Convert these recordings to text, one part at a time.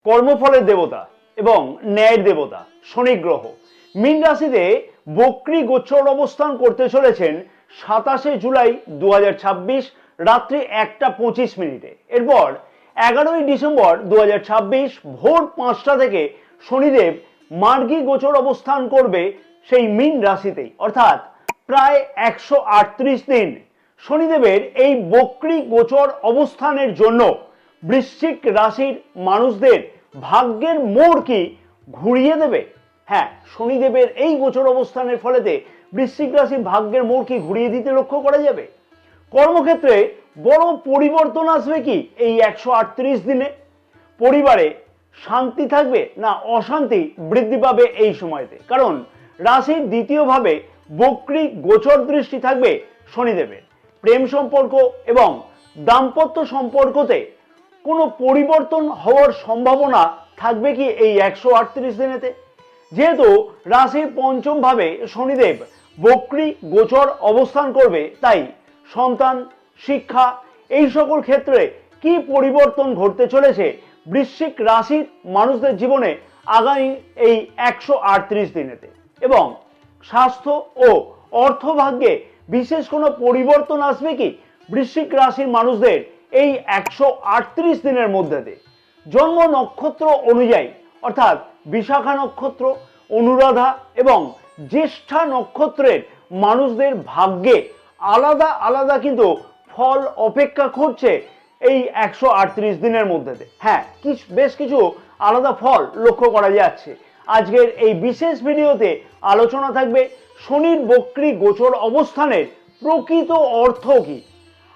কর্মফলের দেবতা এবং ন্যায়ের দেবতা শনি গ্রহ মীন রাশিতে বক্রী গোচর অবস্থান করতে চলেছেন 27 জুলাই 2026 রাত্রি 1:25। এরপর 11 ডিসেম্বর 2026 ভোর 5টা থেকে শনিদেব মার্গী গোচর অবস্থান করবে সেই মীন রাশিতেই, অর্থাৎ প্রায় 138 দিন শনিদেবের এই বক্রী গোচর অবস্থানের জন্য বৃশ্চিক রাশির মানুষদের ভাগ্যের মোড় কি ঘুরিয়ে দেবে। হ্যাঁ, শনিদেবের এই গোচর অবস্থানের ফলেতে বৃশ্চিক রাশির ভাগ্যের মোড় কি ঘুরিয়ে দিতে লক্ষ্য করা যাবে। কর্মক্ষেত্রে বড় পরিবর্তন আসবে কি এই 138 দিনে। পরিবারে শান্তি থাকবে না অশান্তি বৃদ্ধি পাবে এই সময়তে, কারণ রাশির দ্বিতীয়ভাবে বক্রী গোচর দৃষ্টি থাকবে শনিদেবের। প্রেম সম্পর্ক এবং দাম্পত্য সম্পর্কতে কোনো পরিবর্তন হওয়ার সম্ভাবনা থাকবে কি এই 138 দিনেতে। যেহেতু রাশির পঞ্চম ভাবে শনিদেব বক্রী গোচর অবস্থান করবে, তাই সন্তান, শিক্ষা এই সকল ক্ষেত্রে কি পরিবর্তন ঘটতে চলেছে বৃশ্চিক রাশির মানুষদের জীবনে আগামী এই 138 দিনেতে। এবং স্বাস্থ্য ও অর্থভাগ্যে বিশেষ কোনো পরিবর্তন আসবে কি বৃশ্চিক রাশির মানুষদের এই 138 দিনের মধ্যে। জন্ম নক্ষত্র অনুযায়ী অর্থাৎ বিশাখা নক্ষত্র, অনুরাধা এবং জ্যেষ্ঠা নক্ষত্রের মানুষদের ভাগ্যে আলাদা আলাদা কিন্তু ফল অপেক্ষা করছে এই 138 দিনের মধ্যে। হ্যাঁ, বেশ কিছু আলাদা ফল লক্ষ্য করা যাচ্ছে। আজকের এই বিশেষ ভিডিওতে আলোচনা থাকবে শনির বক্রী গোচর অবস্থানের প্রকৃত অর্থ কি,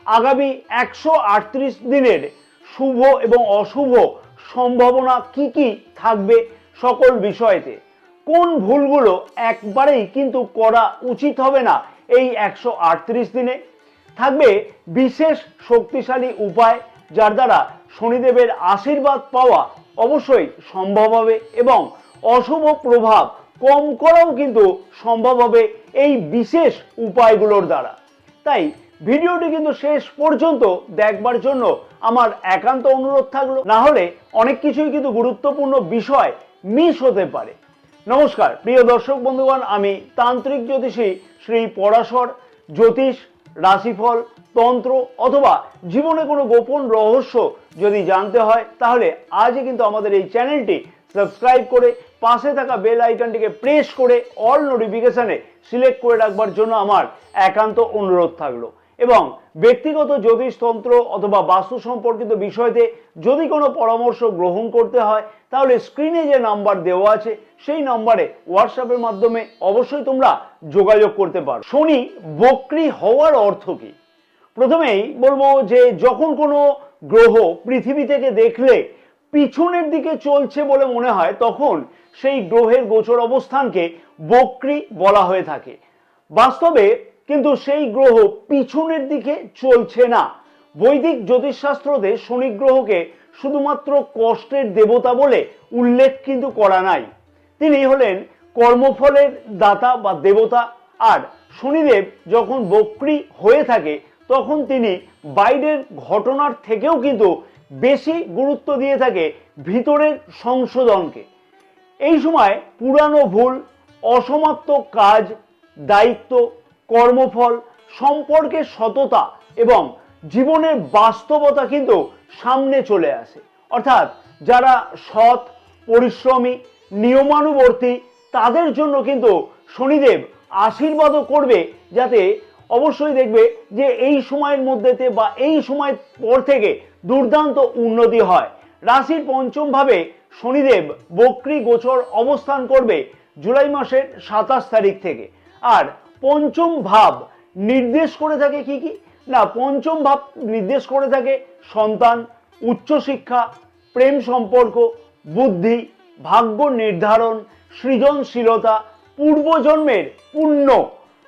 আগামী 138 দিনের শুভ এবং অশুভ সম্ভাবনা কি কি থাকবে সকল বিষয়েতে, কোন ভুলগুলো একবারেই কিন্তু করা উচিত হবে না এই 138 দিনে। থাকবে বিশেষ শক্তিশালী উপায় যার দ্বারা শনিদেবের আশীর্বাদ পাওয়া অবশ্যই সম্ভব হবে এবং অশুভ প্রভাব কম করাও কিন্তু সম্ভব হবে এই বিশেষ উপায়গুলোর দ্বারা। তাই ভিডিওটি কিন্তু শেষ পর্যন্ত দেখবার জন্য আমার একান্ত অনুরোধ থাকলো, না হলে অনেক কিছুই কিন্তু গুরুত্বপূর্ণ বিষয় মিস হতে পারে। নমস্কার প্রিয় দর্শক বন্ধুগণ, আমি তান্ত্রিক জ্যোতিষী শ্রী পরাশর। জ্যোতিষ, রাশিফল, তন্ত্র অথবা জীবনে কোনো গোপন রহস্য যদি জানতে হয় তাহলে আজই কিন্তু আমাদের এই চ্যানেলটি সাবস্ক্রাইব করে পাশে থাকা বেল আইকনটিকে প্রেস করে অল নোটিফিকেশনে সিলেক্ট করে রাখবার জন্য আমার একান্ত অনুরোধ থাকলো। এবং ব্যক্তিগত জ্যোতিষতন্ত্র অথবা বাস্তু সম্পর্কিত বিষয়তে যদি কোনো পরামর্শ গ্রহণ করতে হয় তাহলে স্ক্রিনে যে নাম্বার দেওয়া আছে সেই নাম্বারে হোয়াটসঅ্যাপের মাধ্যমে অবশ্যই তোমরা যোগাযোগ করতে পারো। শনি বক্রী হওয়ার অর্থ কি? প্রথমেই বলবো যে যখন কোনো গ্রহ পৃথিবী থেকে দেখলে পিছনের দিকে চলছে বলে মনে হয় তখন সেই গ্রহের গোচর অবস্থানকে বক্রী বলা হয়ে থাকে। বাস্তবে কিন্তু সেই গ্রহ পিছনের দিকে চলছে না। বৈদিক জ্যোতিষশাস্ত্রতে শনি গ্রহকে শুধুমাত্র কষ্টের দেবতা বলে উল্লেখ কিন্তু করা নাই। তিনি হলেন কর্মফলের দাতা বা দেবতা। আর শনিদেব যখন বক্রী হয়ে থাকে তখন তিনি বাইরের ঘটনার থেকেও কিন্তু বেশি গুরুত্ব দিয়ে থাকে ভিতরের সংশোধনকে। এই সময় পুরানো ভুল, অসমাপ্ত কাজ, দায়িত্ব, কর্মফল, সম্পর্কের সততা এবং জীবনের বাস্তবতা কিন্তু সামনে চলে আসে। অর্থাৎ যারা সৎ, পরিশ্রমী, নিয়মানুবর্তী তাদের জন্য কিন্তু শনিদেব আশীর্বাদও করবে, যাতে অবশ্যই দেখবে যে এই সময়ের মধ্যেতে বা এই সময় পর থেকে দুর্দান্ত উন্নতি হয়। রাশির পঞ্চম ভাবে শনিদেব বক্রী গোচর অবস্থান করবে জুলাই মাসের 27 তারিখ থেকে। আর পঞ্চম ভাব নির্দেশ করে থাকে কি কি না, পঞ্চম ভাব নির্দেশ করে থাকে সন্তান, উচ্চশিক্ষা, প্রেম সম্পর্ক, বুদ্ধি, ভাগ্য নির্ধারণ, সৃজনশীলতা, পূর্বজন্মের পুণ্য।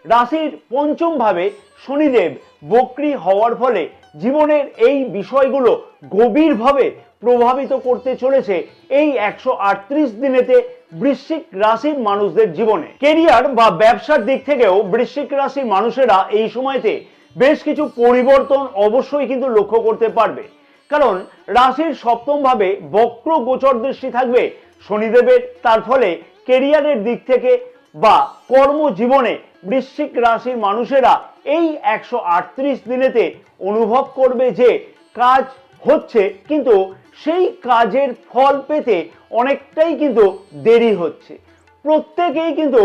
রাশির পঞ্চম ভাবে শনিদেব বক্রী হওয়ার ফলে জীবনের এই বিষয়গুলো গভীরভাবে প্রভাবিত করতে চলেছে এই 138 দিনেতে বৃশ্চিক রাশির মানুষদের জীবনে। কেরিয়ার বা ব্যবসার দিক থেকেও বৃশ্চিক রাশির মানুষেরা এই সময়তে বেশ কিছু পরিবর্তন অবশ্যই কিন্তু লক্ষ্য করতে পারবে। কারণ রাশির সপ্তম ভাবে বক্র গোচর দৃষ্টি থাকবে শনিদেবের। তার ফলে কেরিয়ারের দিক থেকে বা কর্মজীবনে বৃশ্চিক রাশির মানুষেরা এই 138 দিনেতে অনুভব করবে যে কাজ হচ্ছে, কিন্তু সেই কাজের ফল পেতে অনেকটাই কিন্তু দেরি হচ্ছে। প্রত্যেকেই কিন্তু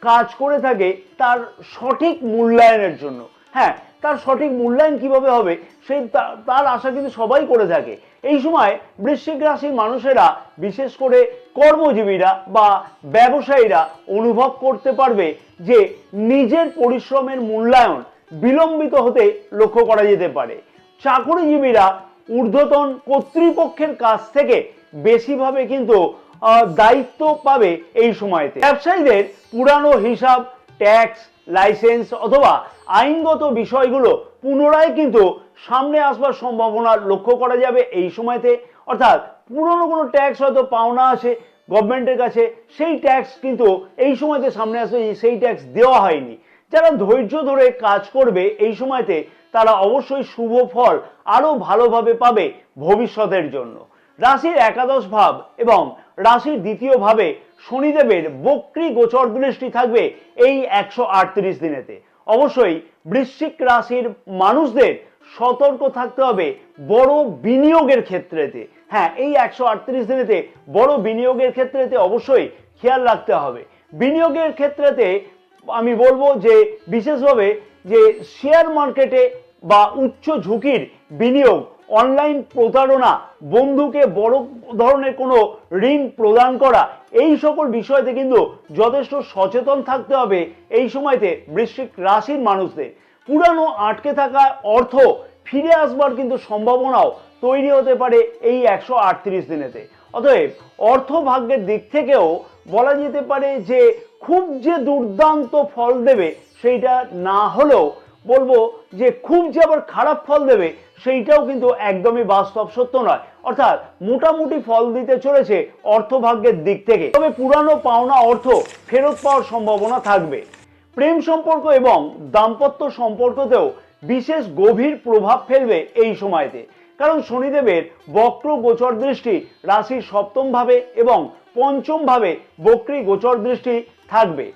কাজ করে থাকে তার সঠিক মূল্যায়নের জন্য। হ্যাঁ, তার সঠিক মূল্যায়ন কিভাবে হবে সেই তার আশা কিন্তু সবাই করে থাকে। এই সময় বৃশ্চিক রাশির মানুষেরা, বিশেষ করে কর্মজীবীরা বা ব্যবসায়ীরা অনুভব করতে পারবে যে নিজের পরিশ্রমের মূল্যায়ন বিলম্বিত হতে লক্ষ্য করা যেতে পারে। চাকরিজীবীরা ঊর্ধ্বতন কর্তৃপক্ষের কাছ থেকে বেশিভাবে কিন্তু দায়িত্ব পাবে এই সময়তে। ব্যবসায়ীদের পুরানো হিসাব, ট্যাক্স, লাইসেন্স অথবা আইনগত বিষয়গুলো পুনরায় কিন্তু সামনে আসবার সম্ভাবনা লক্ষ্য করা যাবে এই সময়তে। অর্থাৎ পুরনো কোনো ট্যাক্স হয়তো পাওনা আছে গভর্নমেন্টের কাছে, সেই ট্যাক্স কিন্তু এই সময়তে সামনে আসবে, সেই ট্যাক্স দেওয়া হয়নি। যারা ধৈর্য ধরে কাজ করবে এই সময়তে তারা অবশ্যই শুভ ফল আরো ভালোভাবে পাবে ভবিষ্যতের জন্য। রাশির একাদশ ভাব এবং রাশির দ্বিতীয় ভাবে শনিদেবের বক্রী গোচর দৃষ্টি থাকবে এই 138 দিনেতে। অবশ্যই বৃশ্চিক রাশির মানুষদের সতর্ক থাকতে হবে বড় বিনিয়োগের ক্ষেত্রেতে। হ্যাঁ, এই 138 দিনেতে বড় বিনিয়োগের ক্ষেত্রেতে অবশ্যই খেয়াল রাখতে হবে। বিনিয়োগের ক্ষেত্রেতে আমি বলবো যে বিশেষভাবে যে শেয়ার মার্কেটে বা উচ্চ ঝুঁকির বিনিয়োগ, অনলাইন প্রতারণা, বন্ধুকে বড় ধরনের কোনো ঋণ প্রদান করা, এই সকল বিষয়তে কিন্তু যথেষ্ট সচেতন থাকতে হবে এই সময়তে বৃশ্চিক রাশির মানুষদের। পুরানো আটকে থাকা অর্থ ফিরে আসবার কিন্তু সম্ভাবনাও তৈরি হতে পারে এই 138 দিনেতে। অতএব অর্থ ভাগ্যের দিক থেকেও বলা যেতে পারে যে খুব যে দুর্দান্ত ফল দেবে সেইটা না হলেও বলবো যে খুব যে আবার খারাপ ফল দেবে সেইটাও কিন্তু একদমই বাস্তব সত্য নয়। অর্থাৎ মোটামুটি ফল দিতে চলেছে অর্থভাগ্যের দিক থেকে, তবে পুরানো পাওনা অর্থ ফেরত পাওয়ার সম্ভাবনা থাকবে। প্রেম সম্পর্ক এবং দাম্পত্য সম্পর্কতেও বিশেষ গভীর প্রভাব ফেলবে এই সময়তে, কারণ শনিদেবের বক্র গোচর দৃষ্টি রাশির সপ্তম ভাবে এবং পঞ্চম ভাবে বক্রী গোচর দৃষ্টি থাকবে।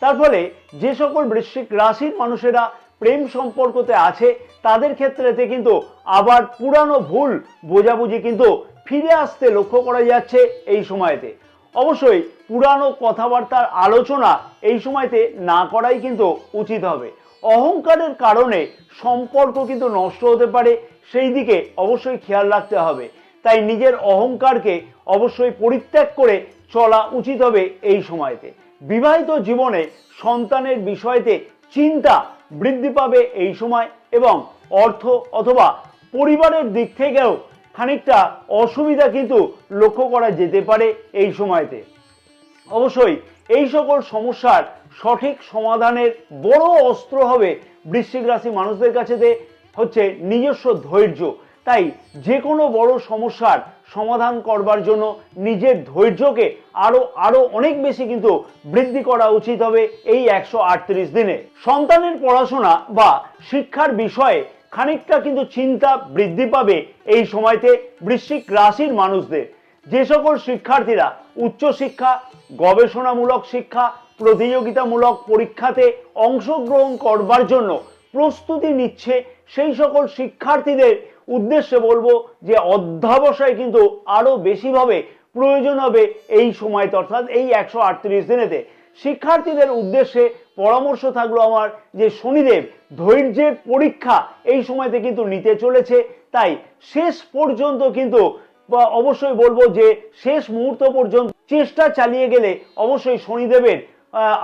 তার ফলে যে সকল বৃশ্চিক রাশির মানুষেরা প্রেম সম্পর্কতে আছে তাদের ক্ষেত্রেতে কিন্তু আবার পুরানো ভুল বোঝাবুঝি কিন্তু ফিরে আসতে লক্ষ্য করা যাচ্ছে এই সময়তে। অবশ্যই পুরানো কথাবার্তার আলোচনা এই সময়তে না করাই কিন্তু উচিত হবে। অহংকারের কারণে সম্পর্ক কিন্তু নষ্ট হতে পারে, সেই দিকে অবশ্যই খেয়াল রাখতে হবে। তাই নিজের অহংকারকে অবশ্যই পরিত্যাগ করে চলা উচিত হবে এই সময়তে। বিবাহিত জীবনে সন্তানের বিষয়তে চিন্তা বৃদ্ধি পাবে এই সময় এবং অর্থ অথবা পরিবারের দিক থেকেও খানিকটা অসুবিধা কিন্তু লক্ষ্য করা যেতে পারে এই সময়তে। অবশ্যই এই সকল সমস্যার সঠিক সমাধানের বড় অস্ত্র হবে বৃশ্চিক রাশি মানুষদের কাছে হচ্ছে নিজস্ব ধৈর্য। তাই যে কোনো বড় সমস্যার সমাধান করবার জন্য নিজের ধৈর্যকে আরো অনেক বেশি কিন্তু বৃদ্ধি করা উচিত হবে এই 138 দিনে। সন্তানের পড়াশোনা বা শিক্ষার বিষয়ে খানিকটা কিন্তু চিন্তা বৃদ্ধি পাবে এই সময়তে বৃশ্চিক রাশির মানুষদের। যে সকল শিক্ষার্থীরা উচ্চশিক্ষা, গবেষণামূলক শিক্ষা, প্রতিযোগিতামূলক পরীক্ষাতে অংশগ্রহণ করবার জন্য প্রস্তুতি নিচ্ছে সেই সকল শিক্ষার্থীদের উদ্দেশ্যে বলবো যে অধ্যবসায় কিন্তু আরো বেশিভাবে প্রয়োজন হবে এই সময়তে, অর্থাৎ এই 138 দিনেতে। শিক্ষার্থীদের উদ্দেশ্যে পরামর্শ থাকলো আমার যে শনিদেব ধৈর্যের পরীক্ষা এই সময়তে কিন্তু নিতে চলেছে। তাই শেষ পর্যন্ত কিন্তু অবশ্যই বলবো যে শেষ মুহূর্ত পর্যন্ত চেষ্টা চালিয়ে গেলে অবশ্যই শনিদেবের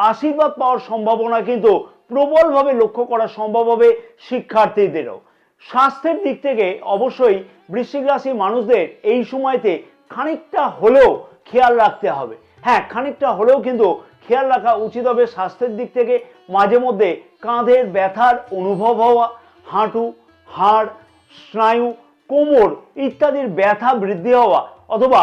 আশীর্বাদ পাওয়ার সম্ভাবনা কিন্তু প্রবলভাবে লক্ষ্য করা সম্ভব হবে শিক্ষার্থীদেরও। স্বাস্থ্যের দিক থেকে অবশ্যই বৃশ্চিক রাশির মানুষদের এই সময়তে খানিকটা হলেও খেয়াল রাখতে হবে। হ্যাঁ, খানিকটা হলেও কিন্তু খেয়াল রাখা উচিত হবে স্বাস্থ্যের দিক থেকে। মাঝে মধ্যে কাঁধের ব্যথার অনুভব হওয়া, হাঁটু, হাড়, স্নায়ু, কোমর ইত্যাদির ব্যথা বৃদ্ধি হওয়া, অথবা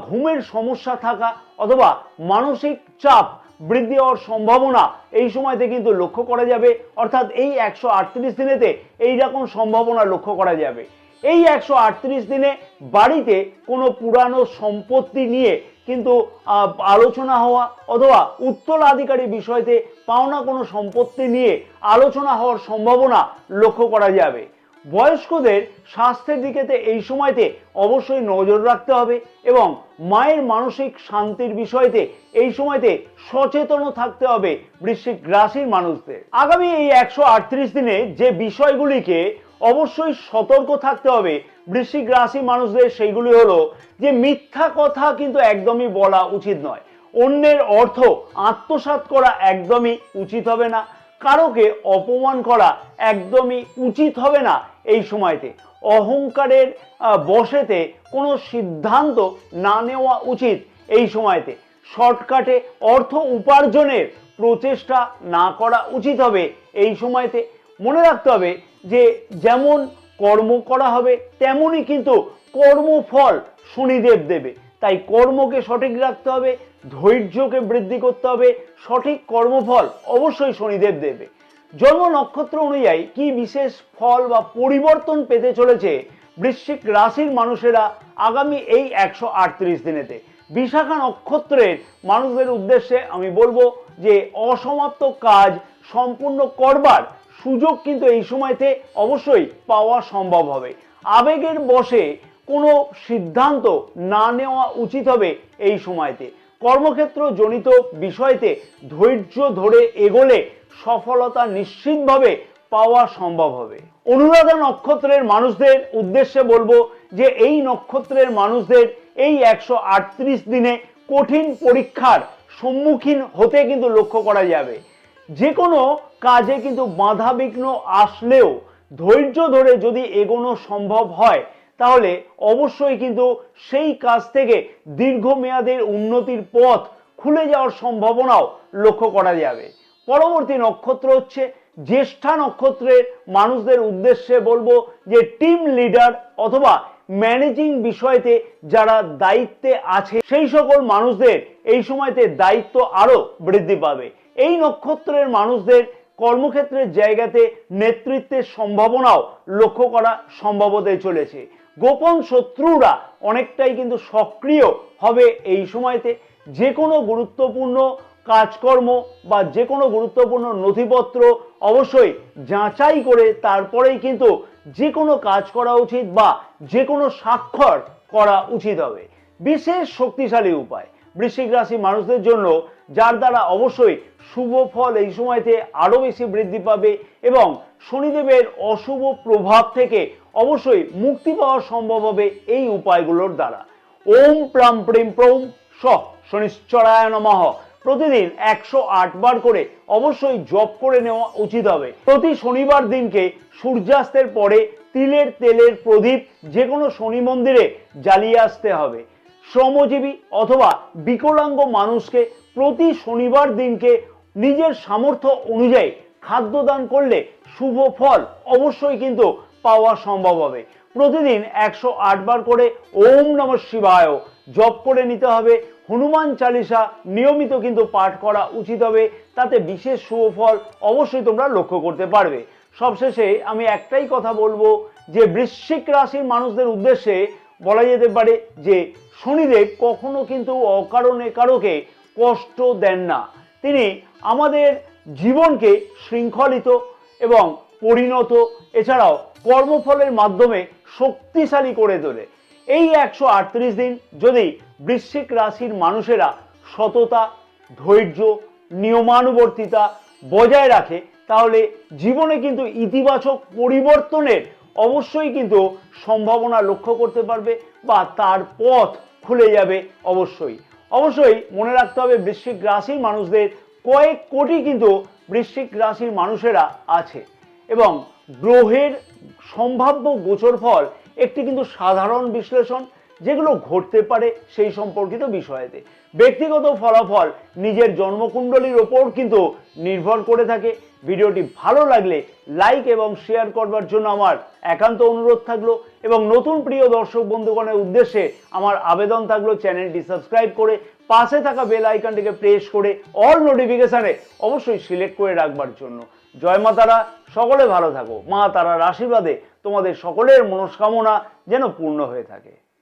ঘুমের সমস্যা থাকা, অথবা মানসিক চাপ বৃদ্ধি হওয়ার সম্ভাবনা এই সময়তে কিন্তু লক্ষ্য করা যাবে। অর্থাৎ এই 138 দিনেতে এই রকম সম্ভাবনা লক্ষ্য করা যাবে। এই 138 দিনে বাড়িতে কোনো পুরানো সম্পত্তি নিয়ে কিন্তু আলোচনা হওয়া অথবা উত্তরাধিকারী বিষয়তে পাওনা কোনো সম্পত্তি নিয়ে আলোচনা হওয়ার সম্ভাবনা লক্ষ্য করা যাবে। বয়স্কদের স্বাস্থ্যের দিকেতে এই সময়তে অবশ্যই নজর রাখতে হবে এবং মায়ের মানসিক শান্তির বিষয়তে এই সময়তে সচেতন থাকতে হবে বৃশ্চিক রাশির মানুষদের। আগামী এই 138 দিনে যে বিষয়গুলিকে অবশ্যই সতর্ক থাকতে হবে বৃশ্চিক রাশি মানুষদের, সেইগুলি হলো যে মিথ্যা কথা কিন্তু একদমই বলা উচিত নয়, অন্যের অর্থ আত্মসাৎ করা একদমই উচিত হবে না, কারোকে অপমান করা একদমই উচিত হবে না এই সময়তে, অহংকারের বশেতে কোনো সিদ্ধান্ত না নেওয়া উচিত এই সময়তে, শর্টকাটে অর্থ উপার্জনের প্রচেষ্টা না করা উচিত হবে এই সময়তে। মনে রাখতে হবে যে যেমন কর্ম করা হবে তেমনই কিন্তু কর্মফল শনিদেব দেবে, তাই কর্মকে সঠিক রাখতে হবে, ধৈর্যকে বৃদ্ধি করতে হবে, সঠিক কর্মফল অবশ্যই শনিদেব দেবে। জন্ম নক্ষত্র অনুযায়ী কি বিশেষ ফল বা পরিবর্তন পেতে চলেছে বৃশ্চিক রাশির মানুষেরা আগামী এই 138 দিনেতে? বিশাখা নক্ষত্রের মানুষদের উদ্দেশ্যে আমি বলবো যে অসমাপ্ত কাজ সম্পূর্ণ করবার সুযোগ কিন্তু এই সময়তে অবশ্যই পাওয়া সম্ভব হবে। আবেগের বশে কোনো সিদ্ধান্ত না নেওয়া উচিত হবে এই সময়তে। কর্মক্ষেত্র জনিত বিষয়তে ধৈর্য ধরে এগোলে সফলতা নিশ্চিতভাবে পাওয়া সম্ভব হবে। অনুরাধা নক্ষত্রের মানুষদের উদ্দেশ্যে বলবো যে এই নক্ষত্রের মানুষদের এই 138 দিনে কঠিন পরীক্ষার সম্মুখীন হতে কিন্তু লক্ষ্য করা যাবে। যে কোনো কাজে কিন্তু বাধা বিঘ্ন আসলেও ধৈর্য ধরে যদি এগোনো সম্ভব হয় তাহলে অবশ্যই কিন্তু সেই কাজ থেকে দীর্ঘমেয়াদের উন্নতির পথ খুলে যাওয়ার সম্ভাবনাও লক্ষ্য করা যাবে। পরবর্তী নক্ষত্র হচ্ছে জ্যেষ্ঠা নক্ষত্রের মানুষদের উদ্দেশ্যে বলবো যে টিম লিডার অথবা ম্যানেজিং বিষয়তে যারা দায়িত্বে আছে সেই সকল মানুষদের এই সময়তে দায়িত্ব আরো বৃদ্ধি পাবে। এই নক্ষত্রের মানুষদের কর্মক্ষেত্রের জায়গাতে নেতৃত্বের সম্ভাবনাও লক্ষ্য করা সম্ভব হতে চলেছে। গোপন শত্রুরা অনেকটাই কিন্তু সক্রিয় হবে এই সময়তে। যে কোনো গুরুত্বপূর্ণ কাজকর্ম বা যে কোনো গুরুত্বপূর্ণ নথিপত্র অবশ্যই যাচাই করে তারপরেই কিন্তু যে কোনো কাজ করা উচিত বা যে কোনো স্বাক্ষর করা উচিত হবে। বিশেষ শক্তিশালী উপায় বৃশ্চিক রাশি মানুষদের জন্য যার দ্বারা অবশ্যই শুভ ফল এই সময়তে আরো বেশি বৃদ্ধি পাবে এবং শনিদেবের অশুভ প্রভাব থেকে অবশ্যই মুক্তি পাওয়া সম্ভব হবে এই উপায়গুলোর দ্বারা। ওম প্রাম প্রেম প্রৌম স শনিশ্চরায় নমঃ প্রতিদিন 108 বার করে অবশ্যই জপ করে নেওয়া উচিত হবে। প্রতি শনিবার দিনকে সূর্যাস্তের পরে তিলের তেলের প্রদীপ যে কোনো শনি মন্দিরে জ্বালিয়ে আসতে হবে। শ্রমজীবী অথবা বিকলাঙ্গ মানুষকে প্রতি শনিবার দিনকে নিজের সামর্থ্য অনুযায়ী খাদ্যদান করলে শুভ ফল অবশ্যই কিন্তু পাওয়া সম্ভব হবে। প্রতিদিন 108 বার করে ওম নমঃ শিবায় জপ করে নিতে হবে। হনুমান চালিসা নিয়মিত কিন্তু পাঠ করা উচিত হবে, তাতে বিশেষ শুভ ফল অবশ্যই তোমরা লক্ষ্য করতে পারবে। সবশেষে আমি একটাই কথা বলবো যে বৃশ্চিক রাশির মানুষদের উদ্দেশ্যে বলা যেতে পারে যে শনিদেব কখনো কিন্তু অকারণে কারোকে কষ্ট দেন না। তিনি আমাদের জীবনকে শৃঙ্খলিত এবং পরিণত এছাড়াও কর্মফলের মাধ্যমে শক্তিশালী করে তোলে। এই 138 দিন যদি বৃশ্চিক রাশির মানুষেরা সততা, ধৈর্য, নিয়মানুবর্তিতা বজায় রাখে তাহলে জীবনে কিন্তু ইতিবাচক পরিবর্তনের অবশ্যই কিন্তু সম্ভাবনা লক্ষ্য করতে পারবে বা তার পথ খুলে যাবে। অবশ্যই অবশ্যই মনে রাখতে হবে বৃশ্চিক রাশির মানুষদের কয়েক কোটি কিন্তু বৃশ্চিক রাশির মানুষেরা আছে এবং গ্রহের সম্ভাব্য গোচর ফল একটি কিন্তু সাধারণ বিশ্লেষণ যেগুলো ঘটতে পারে সেই সম্পর্কিত বিষয়েতে। ব্যক্তিগত ফলাফল নিজের জন্মকুণ্ডলীর ওপর কিন্তু নির্ভর করে থাকে। ভিডিওটি ভালো লাগলে লাইক এবং শেয়ার করবার জন্য আমার একান্ত অনুরোধ থাকলো এবং নতুন প্রিয় দর্শক বন্ধুগণের উদ্দেশ্যে আমার আবেদন থাকলো চ্যানেলটি সাবস্ক্রাইব করে পাশে থাকা বেল আইকনটিকে প্রেস করে অল নোটিফিকেশনে অবশ্যই সিলেক্ট করে রাখবার জন্য। জয় মা তারা, সকলে ভালো থাকো। মা তারার আশীর্বাদে তোমাদের সকলের মনস্কামনা যেন পূর্ণ হয়ে থাকে।